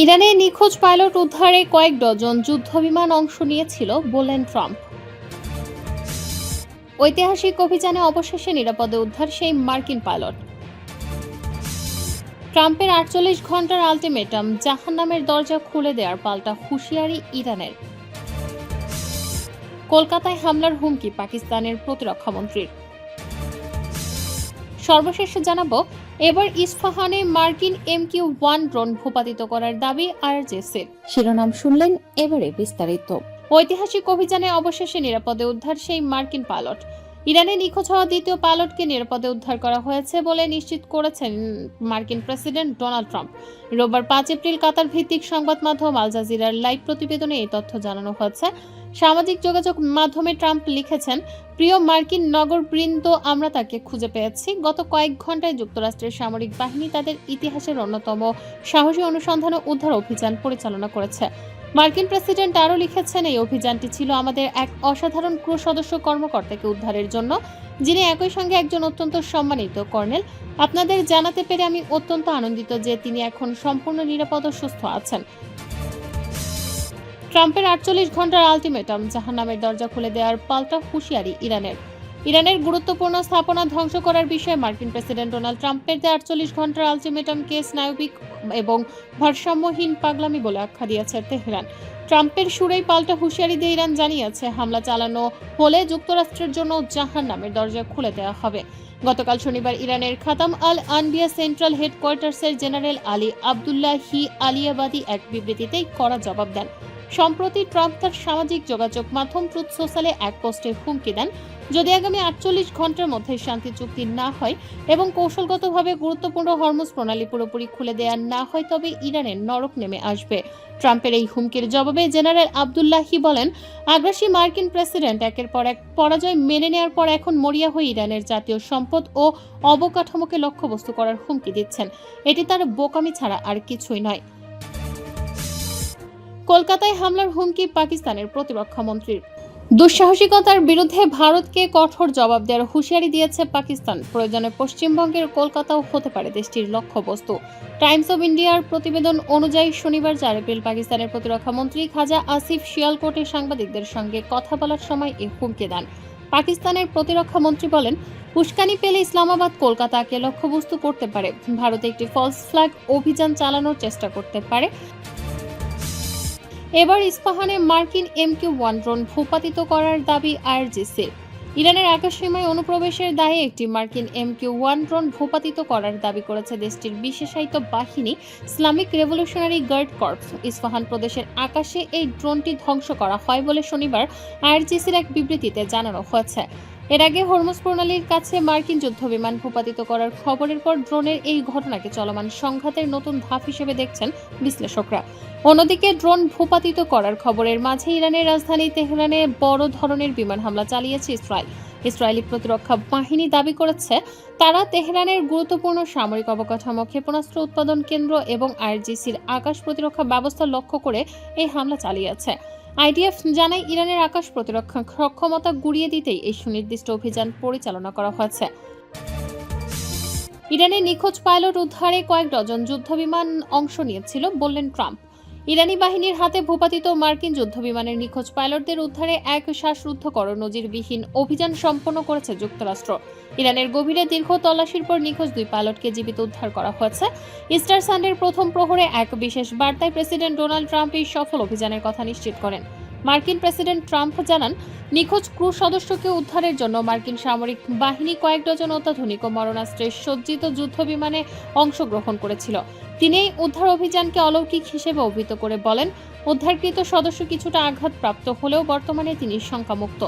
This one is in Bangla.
ইরানে নিখোঁজ পাইলট উদ্ধারে কয়েক ডজন যুদ্ধবিমান অংশ নিয়েছিল বললেন ট্রাম্প। ঐতিহাসিক অভিযানে অবশেষে নিরাপদে উদ্ধার সেই মার্কিন পাইলট। ট্রাম্পের ৪৮ ঘন্টার আলটিমেটাম, জাহান্নামের দরজা খুলে দেওয়ার পাল্টা হুঁশিয়ারি ইরানের। কলকাতায় হামলার হুমকি পাকিস্তানের প্রতিরক্ষামন্ত্রীর। সর্বশেষ জানাবো, এবার ইস্পাহানে মার্কিন MQ-1 ড্রোন ভূপাতিত করার দাবি আইআরজিসির। শিরোনাম শুনলেন, এবারে বিস্তারিত। ঐতিহাসিক অভিযানে অবশেষে নিরাপদে উদ্ধার সেই মার্কিন পাইলট। ইরানে নিখোঁজ হওয়া দ্বিতীয় পাইলটকে নিরাপদে উদ্ধার করা হয়েছে বলে নিশ্চিত করেছেন মার্কিন প্রেসিডেন্ট ডোনাল্ড ট্রাম্প। রোববার ৫ এপ্রিল কাতার ভিত্তিক সংবাদ মাধ্যম আল জাজিরার লাইভ প্রতিবেদনে এই তথ্য জানানো হয়েছে। সামাজিক যোগাযোগ মাধ্যমে ট্রাম্প লিখেছেন, প্রিয় মার্কিন নগরবৃন্দ, আমরা তাকে খুঁজে পেয়েছি। গত কয়েক ঘন্টায় যুক্তরাষ্ট্রের সামরিক বাহিনী তাদের ইতিহাসের অন্যতম সাহসী অনুসন্ধান ও উদ্ধার অভিযান পরিচালনা করেছে। মার্কিন প্রেসিডেন্ট আরও লিখেছেন, এই অভিযানটি ছিল আমাদের এক অসাধারণ ক্রু সদস্য কর্মকর্তাকে উদ্ধারের জন্য, যিনি একই সঙ্গে একজন অত্যন্ত সম্মানিত কর্নেল। আপনাদের জানাতে পেরে আমি অত্যন্ত আনন্দিত যে তিনি এখন সম্পূর্ণ নিরাপদ ও সুস্থ আছেন। ট্রাম্পের ৪৮ ঘন্টার আলটিমেটাম, জাহান্নামের দরজা খুলে দেওয়ার পাল্টা হুঁশিয়ারি ইরানের গুরুত্বপূর্ণ স্থাপনা ধ্বংস করার বিষয়ে মার্কিন প্রেসিডেন্ট ডোনাল্ড ট্রাম্পের ৪৮ ঘন্টার আলটিমেটামকে স্নায়বিক এবং ভারসাম্যহীন পাগলামি বলে আখ্যা দিয়েছে তেহরান। ট্রাম্পের সুরেই পাল্টা হুঁশিয়ারি দিয়ে ইরান জানিয়েছে, হামলা চালানো হলে যুক্তরাষ্ট্রের জন্য জাহান্নামের দরজা খুলে দেওয়া হবে। গতকাল শনিবার ইরানের খাতাম আল আনবিয়া সেন্ট্রাল হেডকোয়ার্টার্সের জেনারেল আলী আবদুল্লাহি আলিয়াবাদী এক বিবৃতিতেই কড়া জবাব দেন। সম্প্রতি ট্রাম্প তার সামাজিক যোগাযোগ মাধ্যম ট্রুথ সোশ্যালে এক পোস্টে হুমকি দেন, যদি আগামী ৪৮ ঘন্টার মধ্যে শান্তি চুক্তি না হয় এবং কৌশলগতভাবে গুরুত্বপূর্ণ হরমুজ প্রণালী পুরোপুরি খুলে দেওয়া না হয়, তবে ইরানের নরক নেমে আসবে। ট্রাম্পের এই হুমকির জবাবে জেনারেল আবদুল্লাহি বলেন, আগ্রাসী মার্কিন প্রেসিডেন্ট একের পর এক পরাজয় মেনে নেওয়ার পর এখন মরিয়া হয়ে ইরানের জাতীয় সম্পদ ও অবকাঠামোকে লক্ষ্যবস্তু করার হুমকি দিচ্ছেন। এটি তার বোকামি ছাড়া আর কিছুই নয়। কলকাতায় হামলার হুমকি পাকিস্তানের প্রতিরক্ষামন্ত্রীর। দুঃসাহসিকতার বিরুদ্ধে ভারতকে কঠোর জবাব দেওয়ার হুঁশিয়ারি দিয়েছে পাকিস্তান। প্রয়োজনে পশ্চিমবঙ্গের কলকাতাও হতে পারে দেশটির লক্ষ্যবস্তু। টাইমস অব ইন্ডিয়ার প্রতিবেদন অনুযায়ী শনিবার ৪ এপ্রিল পাকিস্তানের প্রতিরক্ষামন্ত্রী খাজা আসিফ শিয়ালকোটে সাংবাদিকদের সঙ্গে কথা বলার সময় এই হুমকি দেন। পাকিস্তানের প্রতিরক্ষামন্ত্রী বলেন, উস্কানি পেলে ইসলামাবাদ কলকাতাকে লক্ষ্যবস্তু করতে পারে। ভারত একটি ফলস ফ্ল্যাগ অভিযান চালানোর চেষ্টা করতে পারে। এবার ইস্পাহানে মার্কিন MQ-1 ড্রোন ভূপাতিত করার দাবি আইআরজিসির। ইরানের আকাশসীমায় অনুপ্রবেশের দায়ে একটি মার্কিন MQ-1 ড্রোন ভূপাতিত করার দাবি করেছে দেশটির বিশেষায়িত বাহিনী Islamic Revolutionary Guard Corps. Isfahan প্রদেশের আকাশে এই ড্রোনটি ধ্বংস করা হয় বলে শনিবার আইআরজিসির এক বিবৃতিতে জানানো হয়েছে। এর আগে হরমুজ প্রণালীর কাছে মার্কিন যুদ্ধবিমান ভূপাতিত করার খবরের পর ড্রোনের এই ঘটনাকে চলমান সংঘাতের নতুন ধাপ হিসেবে দেখছেন বিশ্লেষকরা। অন্যদিকে ড্রোন ভূপাতিত করার খবরের মাঝে ইরানের রাজধানী তেহরানে বড় ধরনের বিমান হামলা চালিয়েছে ইসরায়েল। ইসরায়েলি প্রতিরক্ষা বাহিনী দাবি করেছে, তারা তেহরানের গুরুত্বপূর্ণ সামরিক অবকাঠামো, ক্ষেপণাস্ত্র উৎপাদন কেন্দ্র এবং আইআরজিসির আকাশ প্রতিরক্ষা ব্যবস্থা লক্ষ্য করে এই হামলা চালিয়েছে। আইডিএফ জানায়, ইরানের আকাশ প্রতিরক্ষা সক্ষমতা গুড়িয়ে দিতেই এই সুনির্দিষ্ট অভিযান পরিচালনা করা হয়েছে। ইরানের নিখোঁজ পাইলট উদ্ধারে কয়েক ডজন যুদ্ধবিমান অংশ নিয়েছিল বললেন ট্রাম্প। ইরানি বাহিনীর হাতে ভূপাতিত মার্কিন যুদ্ধবিমানের নিখোঁজ পাইলটদের উদ্ধারে এক শ্বাসরুদ্ধকর নজিরবিহীন অভিযান সম্পন্ন করেছে যুক্তরাষ্ট্র। ইরানের গভীরে দীর্ঘ তল্লাশির পর নিখোঁজ 2 পাইলটকে জীবিত উদ্ধার করা হয়েছে। ইস্টার সানডের প্রথম প্রহরে এক বিশেষ বার্তায় প্রেসিডেন্ট ডোনাল্ড ট্রাম্প এই সফল অভিযানের কথা নিশ্চিত করেন। মার্কিন প্রেসিডেন্ট ট্রাম্প জানান, নিখোঁজ ক্রু সদস্যকে উদ্ধারের জন্য মার্কিন সামরিক বাহিনী কয়েক ডজন অত্যাধুনিক ও মারণাস্ত্রে সজ্জিত যুদ্ধবিমানে অংশগ্রহণ করেছিল। তিনি এই উদ্ধার অভিযানকে অলৌকিক হিসেবে অভিহিত করে বলেন, উদ্ধারকৃত সদস্য কিছুটা আঘাতপ্রাপ্ত হলেও বর্তমানে তিনি শঙ্কামুক্ত।